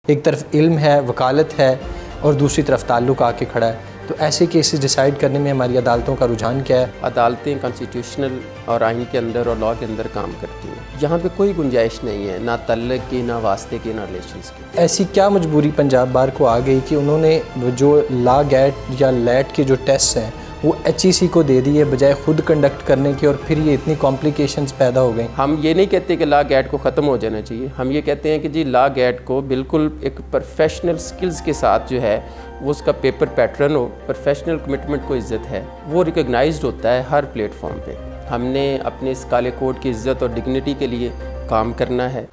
एक तरफ इल्म है, वकालत है और दूसरी तरफ ताल्लुक़ आके खड़ा है। तो ऐसे केसेस डिसाइड करने में हमारी अदालतों का रुझान क्या है? अदालतें कॉन्स्टिट्यूशनल और आइन के अंदर और लॉ के अंदर काम करती हैं। यहाँ पे कोई गुंजाइश नहीं है, ना तल्लक की, ना वास्ते की, ना रिलेशंस की। ऐसी क्या मजबूरी पंजाब बार को आ गई कि उन्होंने जो ला गैट या लैट के जो टेस्ट हैं वो HEC को दे दिए बजाय खुद कंडक्ट करने के, और फिर ये इतनी कॉम्प्लिकेशंस पैदा हो गई? हम ये नहीं कहते कि ला गैट को ख़त्म हो जाना चाहिए, हम ये कहते हैं कि जी ला गैट को बिल्कुल एक प्रोफेशनल स्किल्स के साथ जो है वो उसका पेपर पैटर्न हो, प्रोफेशनल कमिटमेंट को इज़्ज़त है, वो रिकॉग्नाइज्ड होता है हर प्लेटफॉर्म पे। हमने अपने इस काले कोड की इज़्ज़त और डिग्निटी के लिए काम करना है।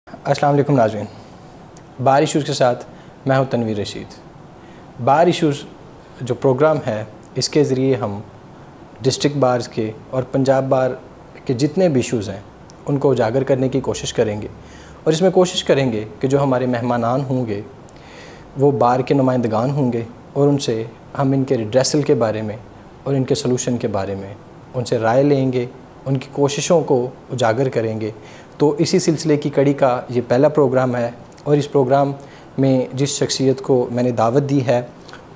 अस्सलाम वालेकुम नाज़रीन, बार इशूज़ के साथ मैं हूं तनवीर रशीद। बार इशूज़ जो प्रोग्राम है इसके ज़रिए हम डिस्ट्रिक्ट बार्स के और पंजाब बार के जितने भी इशूज़ हैं उनको उजागर करने की कोशिश करेंगे, और इसमें कोशिश करेंगे कि जो हमारे मेहमानान होंगे वो बार के नुमाइंदगान होंगे और उनसे हम इनके रिड्रेसल के बारे में और इनके सलूशन के बारे में उनसे राय लेंगे, उनकी कोशिशों को उजागर करेंगे। तो इसी सिलसिले की कड़ी का ये पहला प्रोग्राम है, और इस प्रोग्राम में जिस शख्सियत को मैंने दावत दी है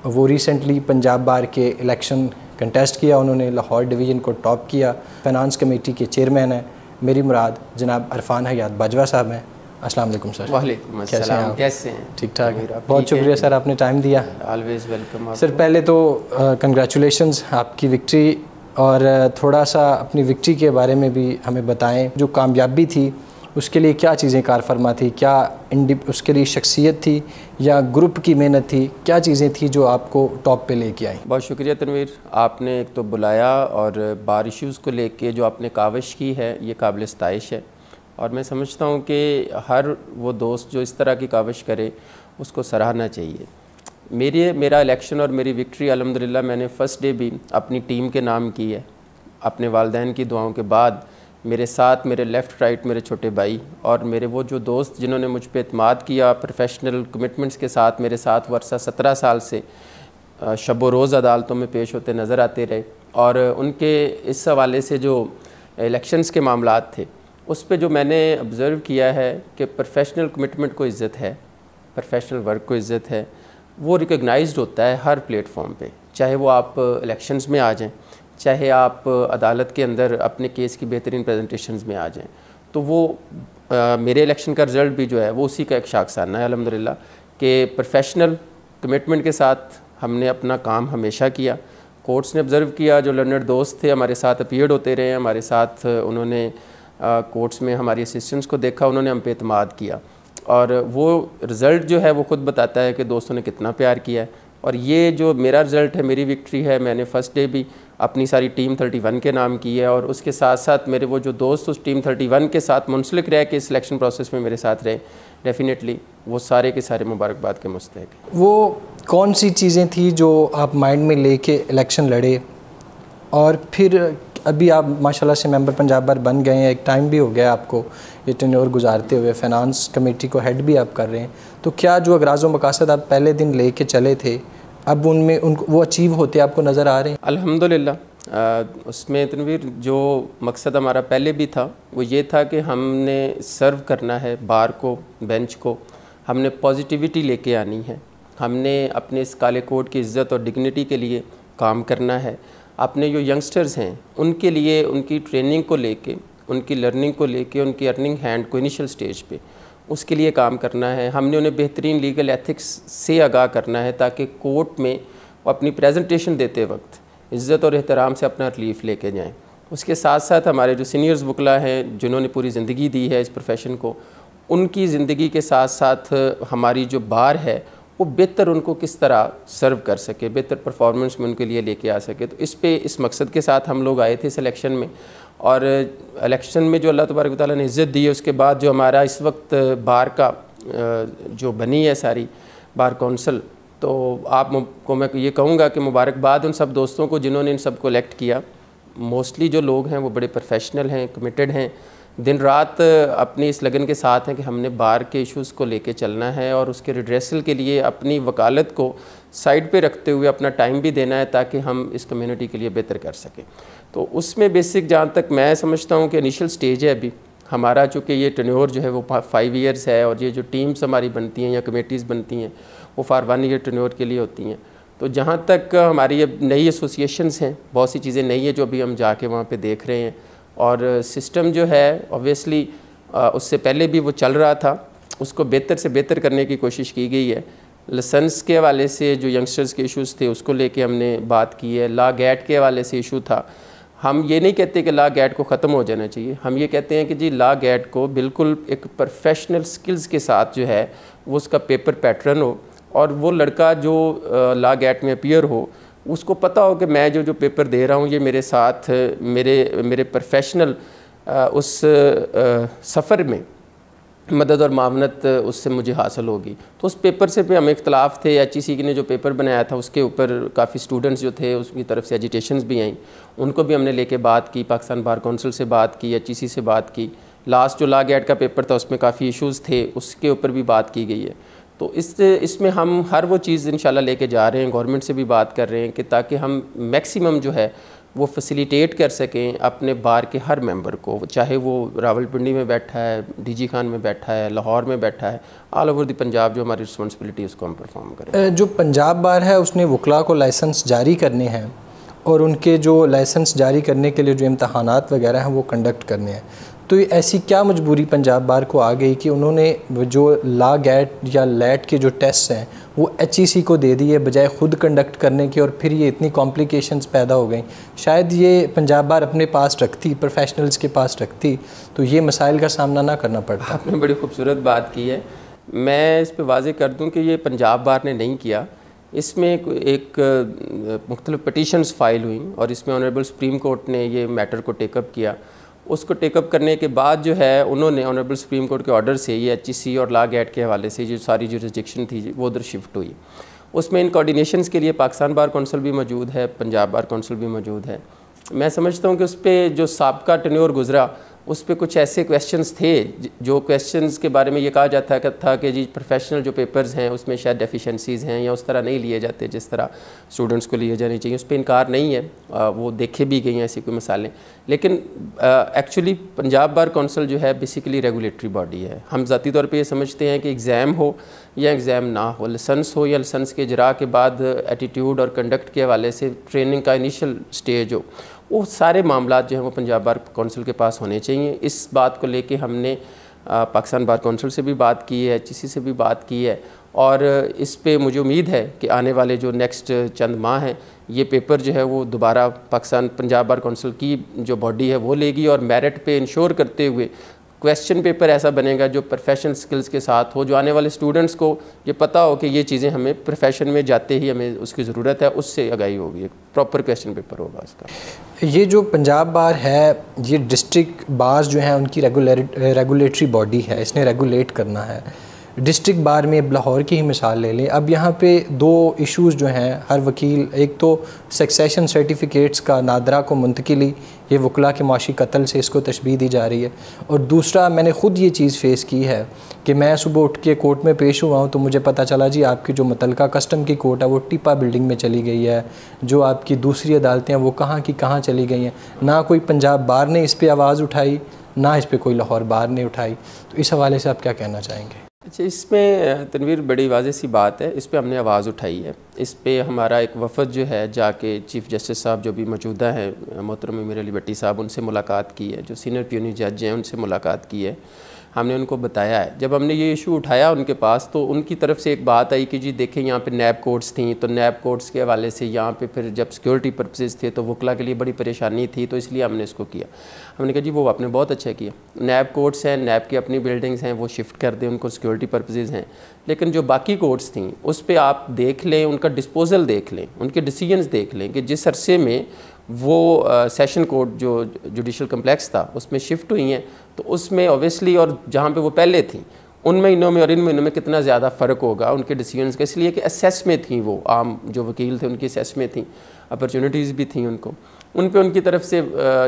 वो रिसेंटली पंजाब बार के इलेक्शन कंटेस्ट किया, उन्होंने लाहौर डिवीज़न को टॉप किया, फाइनेंस कमेटी के चेयरमैन हैं, मेरी मुराद जनाब अरफान हयात बाजवा साहब हैं। अस्सलाम वालेकुम सर। वालेकुम अस्सलाम, कैसे हैं? ठीक ठाक है, बहुत शुक्रिया सर, आपने टाइम दिया। ऑलवेज़ वेलकम सर, पहले तो कंग्रेचुलेशंस आपकी विक्ट्री, और थोड़ा सा अपनी विक्ट्री के बारे में भी हमें बताएं। जो कामयाबी थी उसके लिए क्या चीज़ें कार फरमा थी? क्या उसके लिए शख्सियत थी या ग्रुप की मेहनत थी? क्या चीज़ें थी जो आपको टॉप पे लेके आई? बहुत शुक्रिया तनवीर, आपने एक तो बुलाया और बार इश्यूज़ को लेके जो आपने काविश की है ये काबिल सताइश है, और मैं समझता हूँ कि हर वो दोस्त जो इस तरह की काविश करे उसको सराहना चाहिए। मेरा इलेक्शन और मेरी विक्ट्री अल्हम्दुलिल्लाह मैंने फ़र्स्ट डे भी अपनी टीम के नाम की है। अपने वालिदैन की दुआओं के बाद मेरे साथ मेरे लेफ़्ट राइट मेरे छोटे भाई और मेरे वो जो दोस्त जिन्होंने मुझ पे एतमाद किया, प्रोफेशनल कमिटमेंट्स के साथ मेरे साथ वर्षा 17 साल से शब रोज़ अदालतों में पेश होते नज़र आते रहे, और उनके इस हवाले से जो इलेक्शंस के मामलात थे उस पे जो मैंने ऑब्ज़र्व किया है कि प्रोफेशनल कमिटमेंट को इज़्ज़त है, प्रोफेशनल वर्क को इज़्ज़त है, वो रिकॉग्नाइज्ड होता है हर प्लेटफॉर्म पे। चाहे वो आप इलेक्शंस में आ जाएं, चाहे आप अदालत के अंदर अपने केस की बेहतरीन प्रेजेंटेशंस में आ जाएं, तो वो मेरे इलेक्शन का रिज़ल्ट भी जो है वो उसी का एक शाखसाना है अल्हम्दुलिल्लाह कि प्रोफेशनल कमिटमेंट के साथ हमने अपना काम हमेशा किया। कोर्ट्स ने ऑब्ज़र्व किया, जो लर्नर दोस्त थे हमारे साथ अपीयर्ड होते रहे, हमारे साथ उन्होंने कोर्ट्स में हमारी असिस्टेंस को देखा, उन्होंने हम पे एतमाद किया, और वो रिज़ल्ट जो है वो ख़ुद बताता है कि दोस्तों ने कितना प्यार किया है। और ये जो मेरा रिज़ल्ट है, मेरी विक्ट्री है, मैंने फ़र्स्ट डे भी अपनी सारी टीम 31 के नाम की है, और उसके साथ साथ मेरे वो जो दोस्त उस टीम 31 के साथ मुंसलिक रह के सिलेक्शन प्रोसेस में मेरे साथ रहे, डेफिनेटली वो सारे के सारे मुबारकबाद के मुस्तहिक हैं। वो कौन सी चीज़ें थी जो आप माइंड में लेके इलेक्शन लड़े, और फिर अभी आप माशाल्लाह से मेंबर पंजाब बार बन गए हैं, एक टाइम भी हो गया आपको ये टेन्योर गुजारते हुए, फाइनेंस कमेटी को हेड भी आप कर रहे हैं, तो क्या जो अगराज़ व मकासद आप पहले दिन लेके चले थे अब उनमें उनको वो अचीव होते आपको नज़र आ रहे हैं? अल्हम्दुलिल्लाह उसमें तनवीर जो मकसद हमारा पहले भी था वो ये था कि हमने सर्व करना है बार को, बेंच को, हमने पॉजिटिविटी लेके आनी है, हमने अपने इस काले कोड की इज़्ज़त और डिग्निटी के लिए काम करना है, अपने जो यंगस्टर्स हैं उनके लिए उनकी ट्रेनिंग को लेके, उनकी लर्निंग को लेके, उनकी अर्निंग हैंड को इनिशियल स्टेज पे उसके लिए काम करना है। हमने उन्हें बेहतरीन लीगल एथिक्स से आगाह करना है ताकि कोर्ट में वो अपनी प्रेजेंटेशन देते वक्त इज़्ज़त और एहतराम से अपना रिलीफ लेके जाएं। उसके साथ साथ हमारे जो सीनियर्स वकला हैं जिन्होंने पूरी ज़िंदगी दी है इस प्रोफेशन को, उनकी ज़िंदगी के साथ साथ हमारी जो बार है वो बेहतर उनको किस तरह सर्व कर सके, बेहतर परफॉर्मेंस में उनके लिए लेके आ सके। तो इस मकसद के साथ हम लोग आए थे इस इलेक्शन में, और इलेक्शन में जो अल्लाह तबारक व तआला ने इज़्ज़त दी है उसके बाद जो हमारा इस वक्त बार का जो बनी है सारी बार कौंसल, तो आपको मैं ये कहूँगा कि मुबारकबाद उन सब दोस्तों को जिन्होंने इन सब को इलेक्ट किया। मोस्टली जो लोग हैं वो बड़े प्रोफेशनल हैं, कमिटेड हैं, दिन रात अपनी इस लगन के साथ हैं कि हमने बार के इश्यूज़ को लेके चलना है और उसके रिड्रेसल के लिए अपनी वकालत को साइड पे रखते हुए अपना टाइम भी देना है ताकि हम इस कम्युनिटी के लिए बेहतर कर सकें। तो उसमें बेसिक जहाँ तक मैं समझता हूँ कि इनिशियल स्टेज है अभी हमारा, चूँकि ये टेन्योर जो है वो 5 ईयर्स है और ये जो टीम्स हमारी बनती हैं या कमेटीज़ बनती हैं वो फॉर 1 ईयर टेन्योर के लिए होती हैं। तो जहाँ तक हमारी अब नई एसोसिएशंस हैं, बहुत सी चीज़ें नई हैं जो अभी हम जाके वहाँ पे देख रहे हैं और सिस्टम जो है ऑब्वियसली उससे पहले भी वो चल रहा था, उसको बेहतर से बेहतर करने की कोशिश की गई है। लाइसेंस के हवाले से जो यंगस्टर्स के इश्यूज़ थे उसको लेके हमने बात की है। लॉ गैट के हवाले से इशू था। हम ये नहीं कहते कि लॉ गैट को ख़त्म हो जाना चाहिए, हम ये कहते हैं कि जी लॉ गैट को बिल्कुल एक प्रोफेशनल स्किल्स के साथ जो है वो उसका पेपर पैटर्न हो और वो लड़का जो लॉ गैट में अपीयर हो उसको पता हो कि मैं जो पेपर दे रहा हूँ ये मेरे साथ मेरे प्रोफेशनल उस सफ़र में मदद और मावनत उससे मुझे हासिल होगी। तो उस पेपर से भी हमें इख्तलाफ थे। HEC ने जो पेपर बनाया था उसके ऊपर काफ़ी स्टूडेंट्स जो थे उसकी तरफ से एजिटेशंस भी आई, उनको भी हमने लेके बात की, पाकिस्तान बार काउंसिल से बात की, HEC से बात की। लास्ट जो लॉ गैट का पेपर था उसमें काफ़ी इश्यूज़ थे, उसके ऊपर भी बात की गई है। तो इसमें हम हर वो चीज़ इंशाल्लाह लेके जा रहे हैं, गवर्नमेंट से भी बात कर रहे हैं कि ताकि हम मैक्सिमम जो है वो फैसिलिटेट कर सकें अपने बार के हर मेंबर को, चाहे वो रावलपिंडी में बैठा है, DG खान में बैठा है, लाहौर में बैठा है, ऑल ओवर द पंजाब जो हमारी रिस्पॉन्सिबिलिटी है उसको हम परफॉर्म करें। जो पंजाब बार है उसने वकला को लाइसेंस जारी करने हैं और उनके जो लाइसेंस जारी करने के लिए जो इम्तहानात वगैरह हैं वो कंडक्ट करने हैं। तो ऐसी क्या मजबूरी पंजाब बार को आ गई कि उन्होंने जो लॉ गैट या लैट के जो टेस्ट हैं वो HEC को दे दिए बजाय ख़ुद कंडक्ट करने के, और फिर ये इतनी कॉम्प्लिकेशंस पैदा हो गई। शायद ये पंजाब बार अपने पास रखती, प्रोफेशनल्स के पास रखती, तो ये मसाइल का सामना ना करना पड़ता। आपने बड़ी खूबसूरत बात की है। मैं इस पर वाज़े कर दूं कि ये पंजाब बार ने नहीं किया, इसमें एक मुख्तलिफ पटिशन्स फाइल हुई और इसमें ऑनरेबल सुप्रीम कोर्ट ने ये मैटर को टेकअप किया। उसको टेकअप करने के बाद जो है उन्होंने ऑनरेबल सुप्रीम कोर्ट के ऑर्डर से ये HEC और लॉ गैट के हवाले से जो सारी जुरिस्डिक्शन थी वो उधर शिफ्ट हुई। उसमें इन कोऑर्डिनेशंस के लिए पाकिस्तान बार काउंसिल भी मौजूद है, पंजाब बार काउंसिल भी मौजूद है। मैं समझता हूँ कि उस पर जो साबका टेन्योर गुजरा उस पर कुछ ऐसे क्वेश्चंस थे जो क्वेश्चंस के बारे में ये कहा जाता था कि जी प्रोफेशनल जो पेपर्स हैं उसमें शायद डेफिशिएंसीज़ हैं या उस तरह नहीं लिए जाते जिस तरह स्टूडेंट्स को लिए जाने चाहिए। उस पर इनकार नहीं है, वो देखे भी गई हैं ऐसी कोई मिसालें। लेकिन एक्चुअली पंजाब बार काउंसिल जो है बेसिकली रेगुलेटरी बॉडी है। हम ज़ाती तौर पे ये समझते हैं कि एग्ज़ाम हो या एग्ज़ाम ना हो, लाइसेंस हो या लाइसेंस के इजरा के बाद एटीट्यूड और कंडक्ट के हवाले से ट्रेनिंग का इनिशियल स्टेज हो, वो सारे मामला जो हैं वो पंजाब बार काउंसिल के पास होने चाहिए। इस बात को लेके हमने पाकिस्तान बार काउंसिल से भी बात की है, HEC से भी बात की है और इस पे मुझे उम्मीद है कि आने वाले जो नेक्स्ट चंद माह हैं ये पेपर जो है वो दोबारा पाकिस्तान पंजाब बार काउंसिल की जो बॉडी है वो लेगी और मेरिट पे इंश्योर करते हुए क्वेश्चन पेपर ऐसा बनेगा जो प्रोफेशनल स्किल्स के साथ हो, जो आने वाले स्टूडेंट्स को ये पता हो कि ये चीज़ें हमें प्रोफेशन में जाते ही हमें उसकी ज़रूरत है, उससे आगाही होगी। प्रॉपर क्वेश्चन पेपर होगा इसका। ये जो पंजाब बार है ये डिस्ट्रिक्ट बार्स जो हैं उनकी रेगुलेटरी बॉडी है, इसने रेगुलेट करना है। डिस्ट्रिक्ट बार में लाहौर की ही मिसाल ले लें, अब यहाँ पे 2 इश्यूज़ जो हैं हर वकील, एक तो सक्सेशन सर्टिफिकेट्स का नादरा को मुंतकिली, ये वकला के माशी कत्ल से इसको तशबीह दी जा रही है, और दूसरा मैंने ख़ुद ये चीज़ फ़ेस की है कि मैं सुबह उठ के कोर्ट में पेश हुआ हूँ तो मुझे पता चला जी आपकी जो मुतलका कस्टम की कोर्ट है वो टिपा बिल्डिंग में चली गई है, जो आपकी दूसरी अदालतें हैं वो कहाँ की कहाँ चली गई हैं। ना कोई पंजाब बार ने इस पर आवाज़ उठाई, ना इस पर कोई लाहौर बार ने उठाई। तो इस हवाले से आप क्या कहना चाहेंगे? अच्छा, इसमें तनवीर बड़ी वाज़ेह सी बात है, इस पे हमने आवाज़ उठाई है। इस पे हमारा एक वफ़द जो है जाके चीफ़ जस्टिस साहब जो भी मौजूदा हैं मोहतरम मीर अली भट्टी साहब, उनसे मुलाकात की है, जो सीनियर प्यूनी जज हैं उनसे मुलाकात की है। हमने उनको बताया है, जब हमने ये इशू उठाया उनके पास तो उनकी तरफ से एक बात आई कि जी देखें यहाँ पे नैब कोर्ट्स थी, तो नैब कोर्ट्स के हवाले से यहाँ पे फिर जब सिक्योरिटी पर्पसेस थे तो वकला के लिए बड़ी परेशानी थी, तो इसलिए हमने इसको किया। हमने कहा जी वो आपने बहुत अच्छा किया, नैब कोर्ट्स हैं, नैब की अपनी बिल्डिंग्स हैं, वो शिफ्ट कर दें, उनको सिक्योरिटी पर्पसेस हैं, लेकिन जो बाकी कोर्ट्स थी उस पर आप देख लें, उनका डिस्पोजल देख लें, उनके डिसीजंस देख लें कि जिस अरसे में वो सेशन कोर्ट जो जुडिशल कम्प्लेक्स था उसमें शिफ्ट हुई हैं, तो उसमें ऑब्वियसली और जहाँ पे वो पहले थी उन महीनों में और इन महीनों में कितना ज़्यादा फ़र्क होगा उनके डिसीजंस का। इसलिए कि असेस में थी, वो आम जो वकील थे उनकी असेस में थी, अपॉर्चुनिटीज़ भी थी उनको। उन पे उनकी तरफ से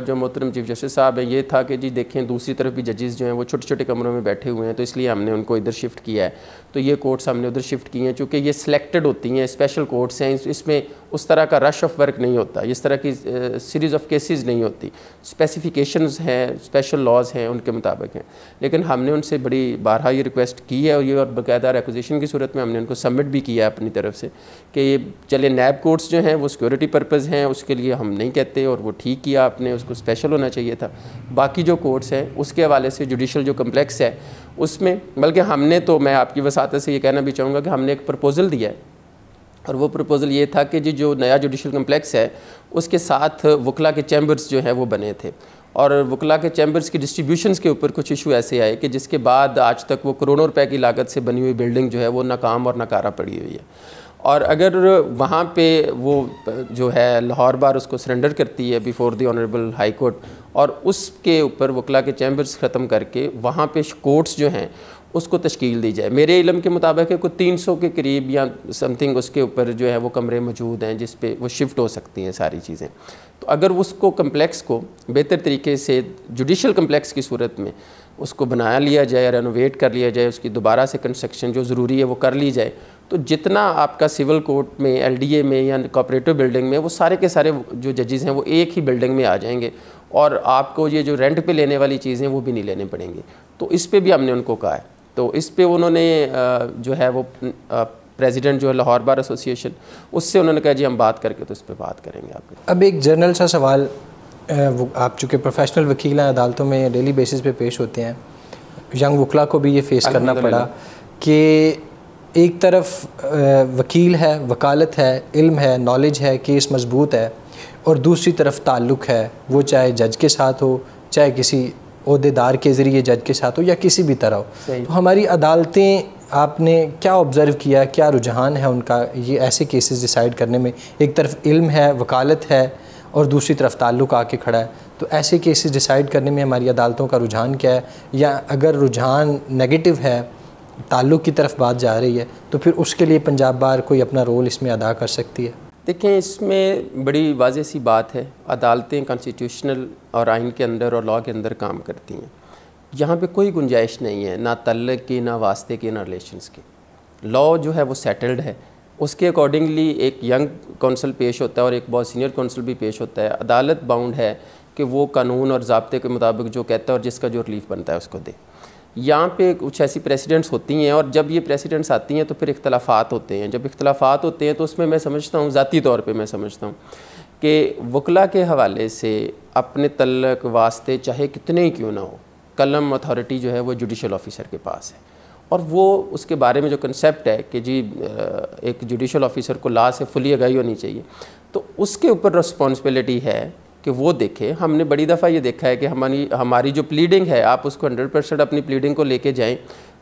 जो मोहतरम चीफ जस्टिस साहब हैं, ये था कि जी देखें दूसरी तरफ भी जजेस जो हैं वो छोटे छोटे कमरों में बैठे हुए हैं, तो इसलिए हमने उनको इधर शिफ्ट किया है। तो ये कोर्ट्स हमने उधर शिफ्ट किए हैं, चूँकि ये सिलेक्टेड होती हैं, स्पेशल कोर्ट्स हैं, इसमें उस तरह का रश ऑफ वर्क नहीं होता, इस तरह की सीरीज़ ऑफ केसेस नहीं होती, स्पेसिफिकेशंस हैं, स्पेशल लॉज हैं, उनके मुताबिक हैं। लेकिन हमने उनसे बड़ी बारहा ये रिक्वेस्ट की है, और ये और बाकायदा रिक्वेजिशन की सूरत में हमने उनको सबमिट भी किया है अपनी तरफ से कि ये चले नैब कोर्ट्स जो हैं वो सिक्योरिटी पर्पज़ हैं, उसके लिए हम नहीं कहते, और वो ठीक किया आपने, उसको स्पेशल होना चाहिए था। बाकी जो कोर्ट्स हैं उसके हवाले से जुडिशल जो कम्प्लेक्स है उसमें, बल्कि हमने तो, मैं आपकी वसात से ये कहना भी चाहूँगा कि हमने एक प्रपोज़ल दिया है, और वो प्रपोज़ल ये था कि जी जो नया जुडिशल कम्प्लेक्स है उसके साथ वकला के चैम्बर्स जो हैं वो बने थे, और वकला के चैम्बर्स की डिस्ट्रीब्यूशंस के ऊपर कुछ इशू ऐसे आए कि जिसके बाद आज तक वो करोड़ों रुपए की लागत से बनी हुई बिल्डिंग जो है वो नाकाम और नकारा पड़ी हुई है। और अगर वहाँ पे वो जो है लाहौर बार उसको सरेंडर करती है before the honourable high court, और उसके ऊपर वकला के चैम्बर्स ख़त्म करके वहाँ पे कोर्ट्स जो हैं उसको तश्कील दी जाए। मेरे इल्म के मुताबिक है कोई 300 के करीब या समथिंग उसके ऊपर जो है वो कमरे मौजूद हैं जिस पे वो शिफ्ट हो सकती हैं सारी चीज़ें। तो अगर उसको कम्प्लेक्स को बेहतर तरीके से जुडिशल कम्प्लेक्स की सूरत में उसको बना लिया जाए, रेनोवेट कर लिया जाए, उसकी दोबारा से कंस्ट्रक्शन जो ज़रूरी है वो कर ली जाए, तो जितना आपका सिविल कोर्ट में, LDA में या कोऑपरेटिव बिल्डिंग में वो सारे के सारे जो जजेस हैं वो एक ही बिल्डिंग में आ जाएंगे, और आपको ये जो रेंट पे लेने वाली चीज़ें वो भी नहीं लेने पड़ेंगी। तो इस पे भी हमने उनको कहा है, तो इस पे उन्होंने जो है वो प्रेसिडेंट जो है लाहौर बार एसोसिएशन, उससे उन्होंने कहा जी हम बात करके तो इस पे बात करेंगे आपके। अब एक जनरल सा सवाल, वो आप चूँकि प्रोफेशनल वकील हैं, अदालतों में डेली बेसिस पे पेश होते हैं, यंग वकला को भी ये फेस करना पड़ा कि एक तरफ वकील है, वकालत है, इल्म है, नॉलेज है, केस मजबूत है, और दूसरी तरफ ताल्लुक़ है, वो चाहे जज के साथ हो, चाहे किसी ओहदेदार के ज़रिए जज के साथ हो, या किसी भी तरह हो। तो हमारी अदालतें, आपने क्या ऑब्ज़र्व किया, क्या रुझान है उनका ये ऐसे केसेस डिसाइड करने में? एक तरफ इल्म है, वकालत है, और दूसरी तरफ ताल्लुक़ आके खड़ा है, तो ऐसे केसेस डिसाइड करने में हमारी अदालतों का रुझान क्या है? या अगर रुझान नेगेटिव है, ताल्लुक़ की तरफ बात जा रही है, तो फिर उसके लिए पंजाब बार कोई अपना रोल इसमें अदा कर सकती है? देखें, इसमें बड़ी वाज़ेह सी बात है, अदालतें कॉन्स्टिट्यूशनल और आइन के अंदर और लॉ के अंदर काम करती हैं। यहाँ पे कोई गुंजाइश नहीं है ना तल्लक की, ना वास्ते की, ना रिलेशंस की। लॉ जो है वो सेटल्ड है, उसके अकॉर्डिंगली एक यंग कौंसल पेश होता है और एक बहुत सीनियर कौंसल भी पेश होता है। अदालत बाउंड है कि वो कानून और ज़ाब्ते के मुताबिक जो कहता है और जिसका जो रिलीफ बनता है उसको दे। यहाँ पे कुछ ऐसी प्रेसिडेंट्स होती हैं, और जब ये प्रेसिडेंट्स आती हैं तो फिर इख्तलाफात होते हैं। जब इख्तलाफात होते हैं तो उसमें मैं समझता हूँ, ज़ाती तौर पे मैं समझता हूँ कि वकला के हवाले से अपने तल्लक वास्ते चाहे कितने ही क्यों ना हो, कलम अथॉरिटी जो है वो जुडिशल ऑफिसर के पास है, और वो उसके बारे में जो कंसेप्ट है कि जी एक जुडिशल ऑफिसर को लॉ से फुली आगाही होनी चाहिए, तो उसके ऊपर रिस्पॉन्सिबिलिटी है कि वो देखे। हमने बड़ी दफ़ा ये देखा है कि हमारी जो प्लीडिंग है, आप उसको 100% अपनी प्लीडिंग को लेके जाएं,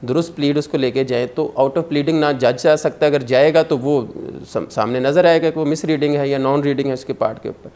दुरुस्त प्लीड उसको लेके जाएं, तो आउट ऑफ प्लीडिंग ना जज जा सकता। अगर जाएगा तो वो सामने नज़र आएगा कि वो मिस रीडिंग है या नॉन रीडिंग है उसके पार्ट के ऊपर।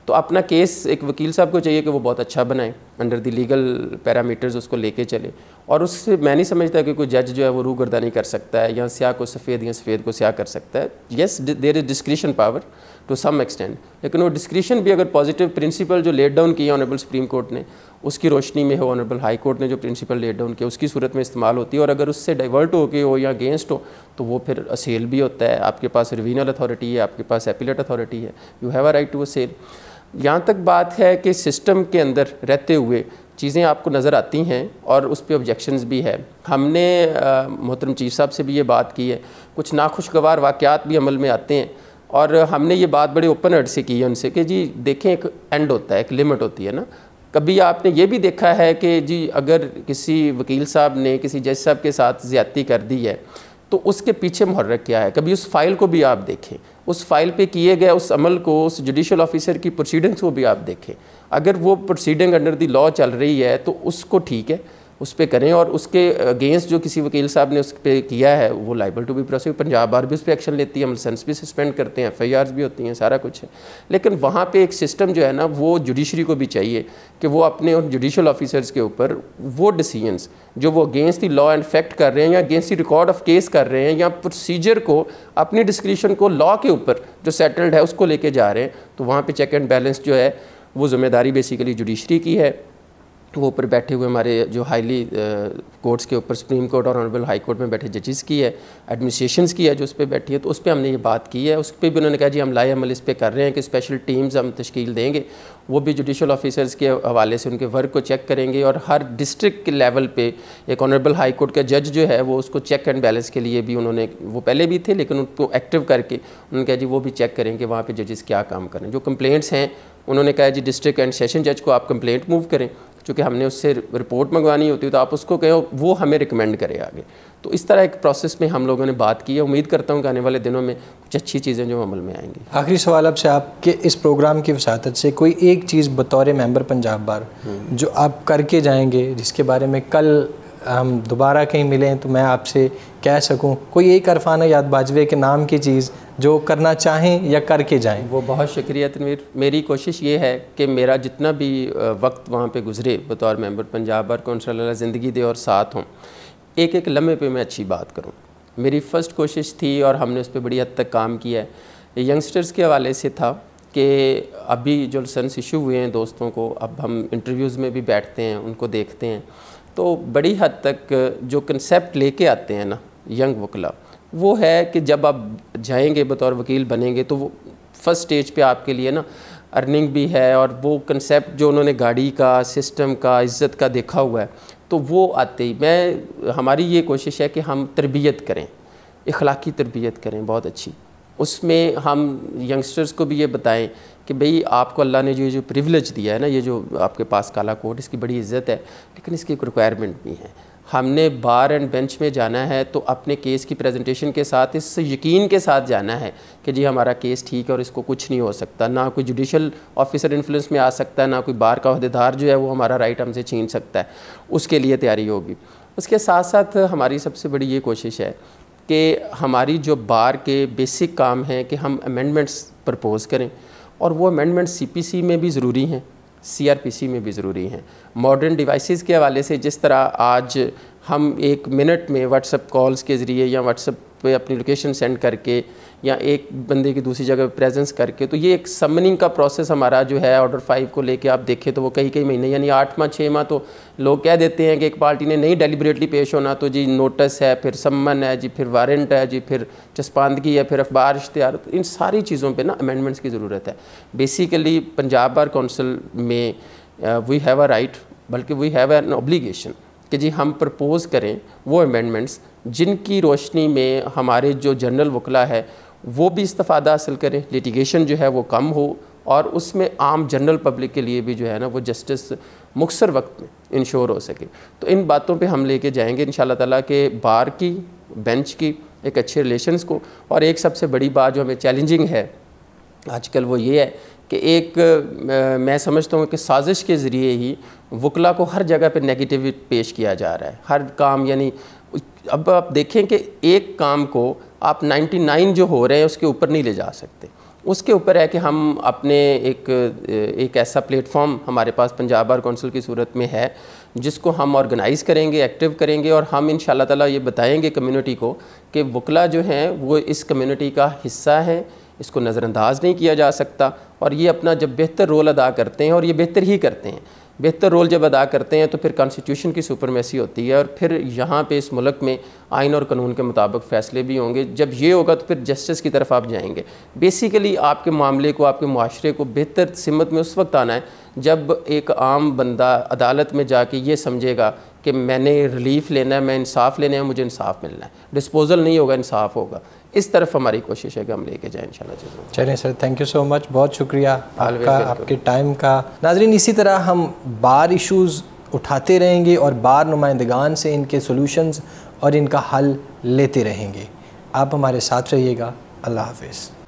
तो अपना केस एक वकील साहब को चाहिए कि वो बहुत अच्छा बनाए, अंडर द लीगल पैरामीटर्स उसको लेके चले, और उससे मैं नहीं समझता कि कोई जज जो है वो रूगर्दानी कर सकता है, या स्याह को सफ़ेद या सफ़ेद को स्याह कर सकता है। Yes, there is discretion power to some extent, लेकिन वो डिस्क्रिशन भी अगर पॉजिटिव प्रिंसिपल जो लेट डाउन किया ऑनरेबल सुप्रीम कोर्ट ने, उसकी रोशनी में हो, ऑनरेबल हाई कोर्ट ने जो प्रिंसिपल लेट डाउन किया उसकी सूरत में इस्तेमाल होती है, और अगर उससे डाइवर्ट हो के हो या अगेंस्ट हो तो वो फिर असेल भी होता है। आपके पास रिवीनल अथॉरिटी है, आपके पास एपीलेट अथॉरिटी है, you have a right to assail. यहाँ तक बात है कि सिस्टम के अंदर रहते हुए चीज़ें आपको नज़र आती हैं और उस पर ऑब्जेक्शंस भी है। हमने मोहतरम चीफ साहब से भी ये बात की है, कुछ नाखुशगवार वाक़यात भी अमल में आते हैं, और हमने ये बात बड़े ओपन हार्ट से की है उनसे कि जी देखें, एक एंड होता है, एक लिमिट होती है ना। कभी आपने ये भी देखा है कि जी अगर किसी वकील साहब ने किसी जज साहब के साथ ज़्यादती कर दी है तो उसके पीछे मुहर्रक क्या है, कभी उस फाइल को भी आप देखें, उस फाइल पे किए गए उस अमल को, उस जुडिशल ऑफिसर की प्रोसीडिंग्स को भी आप देखें। अगर वो प्रोसीडिंग अंडर द लॉ चल रही है तो उसको ठीक है, उस पर करें, और उसके अगेंस्ट जो किसी वकील साहब ने उस पर किया है वो liable to be prosecute. Punjab bar भी उस पर एक्शन लेती है, हम लाइसेंस भी सस्पेंड करते हैं, FIRs भी होती हैं, सारा कुछ है। लेकिन वहाँ पे एक सिस्टम जो है ना, वो जुडिशरी को भी चाहिए कि वो अपने और जुडिशल ऑफिसर्स के ऊपर वो डिसीजंस जो वो against the law and fact कर रहे हैं, या against the record of case कर रहे हैं, या प्रोसीजर को अपनी डिस्क्रिप्शन को लॉ के ऊपर जो सेटल्ड है उसको लेके जा रहे हैं, तो वहाँ पे चेक एंड बैलेंस जो है वो ज़िम्मेदारी बेसिकली जुडिशरी की है। वो ऊपर बैठे हुए हमारे जो हाईली कोर्ट्स के ऊपर सुप्रीम कोर्ट और ऑनरेबल हाई कोर्ट में बैठे जजेस की है, एडमिनिस्ट्रेशंस की है जो उस पर बैठी है, तो उस पर हमने ये बात की है। उस पर भी उन्होंने कहा जी हम लाए अमल इस पर कर रहे हैं कि स्पेशल टीम्स हम तश्कील देंगे, वो भी जुडिशल ऑफिसर्स के हवाले से उनके वर्क को चेक करेंगे, और हर डिस्ट्रिक्ट के लेवल पे एक ऑनरेबल हाई कोर्ट का जज जो है वो उसको चेक एंड बैलेंस के लिए भी उन्होंने, वो पहले भी थे लेकिन उनको एक्टिव करके उन्होंने कहा जी वो भी चेक करेंगे वहाँ पे जजेस क्या काम करें। जो कंप्लेंट्स हैं उन्होंने कहा जी डिस्ट्रिक्ट एंड सेशन जज को आप कंप्लेंट मूव करें, चूँकि हमने उससे रिपोर्ट मंगवानी होती है तो आप उसको कहो वो हमें रिकमेंड करे आगे। तो इस तरह एक प्रोसेस में हम लोगों ने बात की है। उम्मीद करता हूँ कि आने वाले दिनों में कुछ अच्छी चीज़ें जो अमल में आएंगी। आखिरी सवाल आपसे, आपके इस प्रोग्राम की वसातत से कोई एक चीज़ बतौर मेंबर पंजाब बार जो आप करके जाएंगे, जिसके बारे में कल हम दोबारा कहीं मिलें तो मैं आपसे कह सकूं, कोई एक अरफाना याद बाजवे के नाम की चीज़ जो करना चाहें या करके जाएं? वो बहुत शुक्रिया तनवीर। मेरी कोशिश ये है कि मेरा जितना भी वक्त वहाँ पे गुजरे बतौर मेंबर पंजाब बार कौंसिल, अल्लाह ज़िंदगी दे और साथ हों, एक एक लम्हे पे मैं अच्छी बात करूँ। मेरी फ़र्स्ट कोशिश थी और हमने उस पर बड़ी हद तक काम किया है। यंगस्टर्स के हवाले से था कि अभी जो लाइसेंस इशू हुए हैं दोस्तों को, अब हम इंटरव्यूज़ में भी बैठते हैं, उनको देखते हैं, तो बड़ी हद तक जो कंसेप्ट लेके आते हैं ना यंग वकला, वो है कि जब आप जाएंगे बतौर वकील बनेंगे तो वो फर्स्ट स्टेज पे आपके लिए ना अर्निंग भी है, और वो कंसेप्ट जो उन्होंने गाड़ी का, सिस्टम का, इज़्ज़त का देखा हुआ है, तो वो आते ही हमारी ये कोशिश है कि हम तरबियत करें, इखलाकी तरबियत करें बहुत अच्छी। उसमें हम यंगस्टर्स को भी ये बताएं कि भाई आपको अल्लाह ने जो प्रिविलेज दिया है ना, ये जो आपके पास काला कोट, इसकी बड़ी इज़्ज़त है, लेकिन इसकी एक रिक्वायरमेंट भी है। हमने बार एंड बेंच में जाना है तो अपने केस की प्रेजेंटेशन के साथ इस यकीन के साथ जाना है कि जी हमारा केस ठीक है और इसको कुछ नहीं हो सकता, ना कोई जुडिशल ऑफिसर इन्फ्लुएंस में आ सकता है, ना कोई बार का अहदेदार जो है वो हमारा राइट हमसे छीन सकता है। उसके लिए तैयारी होगी। उसके साथ साथ हमारी सबसे बड़ी ये कोशिश है कि हमारी जो बार के बेसिक काम हैं कि हम अमेंडमेंट्स प्रपोज़ करें, और वो अमेंडमेंट्स CPC में भी ज़रूरी हैं, CRPC में भी ज़रूरी हैं। मॉडर्न डिवाइसेस के हवाले से जिस तरह आज हम 1 मिनट में व्हाट्सएप कॉल्स के ज़रिए या व्हाट्सएप पे अपनी लोकेशन सेंड करके या एक बंदे की दूसरी जगह प्रेजेंस करके, तो ये एक समनिंग का प्रोसेस हमारा जो है ऑर्डर 5 को लेके आप देखें तो वो कई महीने यानी 8 माह 6 माह, तो लोग कह देते हैं कि एक पार्टी ने नहीं डेलिबरेटली पेश होना तो जी नोटिस है, फिर सम्मन है जी, फिर वारंट है जी, फिर चस्पांदगी है, फिर अखबार इश्तिहार। तो इन सारी चीज़ों पर ना अमेंडमेंट्स की ज़रूरत है। बेसिकली पंजाब बार कौंसिल में वी हैव अ राइट, बल्कि वी हैव एन ऑब्लिगेशन कि जी हम प्रपोज़ करें वो अमेंडमेंट्स जिनकी रोशनी में हमारे जो जनरल वकला है वो भी इस्तिफ़ादा हासिल करें, लिटिगेशन जो है वो कम हो, और उसमें आम जनरल पब्लिक के लिए भी जो है ना वो जस्टिस मुख्तर वक्त में इंश्योर हो सके। तो इन बातों पे हम लेके जाएंगे इंशाल्लाह ताला के बार की, बेंच की एक अच्छे रिलेशंस को। और एक सबसे बड़ी बात जो हमें चैलेंजिंग है आजकल वो ये है कि एक मैं समझता हूँ कि साजिश के ज़रिए ही वकला को हर जगह पे नेगेटिव पेश किया जा रहा है। हर काम, यानी अब आप देखें कि एक काम को आप 99 जो हो रहे हैं उसके ऊपर नहीं ले जा सकते। उसके ऊपर है कि हम अपने एक ऐसा प्लेटफॉर्म हमारे पास पंजाब बार कौंसिल की सूरत में है जिसको हम ऑर्गेनाइज़ करेंगे, एक्टिव करेंगे, और हम इंशाल्लाह ताला ये बताएंगे कम्युनिटी को कि वकला जो हैं वो इस कम्युनिटी का हिस्सा है, इसको नज़रअंदाज नहीं किया जा सकता, और ये अपना जब बेहतर रोल अदा करते हैं, और ये बेहतर ही करते हैं, बेहतर रोल जब अदा करते हैं तो फिर कॉन्स्टिट्यूशन की सुपरमेसी होती है, और फिर यहाँ पे इस मुल्क में आइन और कानून के मुताबिक फ़ैसले भी होंगे। जब ये होगा तो फिर जस्टिस की तरफ आप जाएंगे। बेसिकली आपके मामले को, आपके मुआशरे को बेहतर सिमत में उस वक्त आना है जब एक आम बंदा अदालत में जाके ये समझेगा कि मैंने रिलीफ लेना है, मैं इंसाफ लेना है, मुझे इंसाफ मिलना है। डिस्पोजल नहीं होगा, इंसाफ होगा। इस तरफ हमारी कोशिश है कि हम लेके जाएं इंशाल्लाह। चलिए sir, thank you so much, बहुत शुक्रिया आपका, आपके टाइम का। नाज़रीन, इसी तरह हम बार इश्यूज़ उठाते रहेंगे और बार नुमाइंदगान से इनके सॉल्यूशंस और इनका हल लेते रहेंगे। आप हमारे साथ रहिएगा। अल्लाह हाफ़िज़।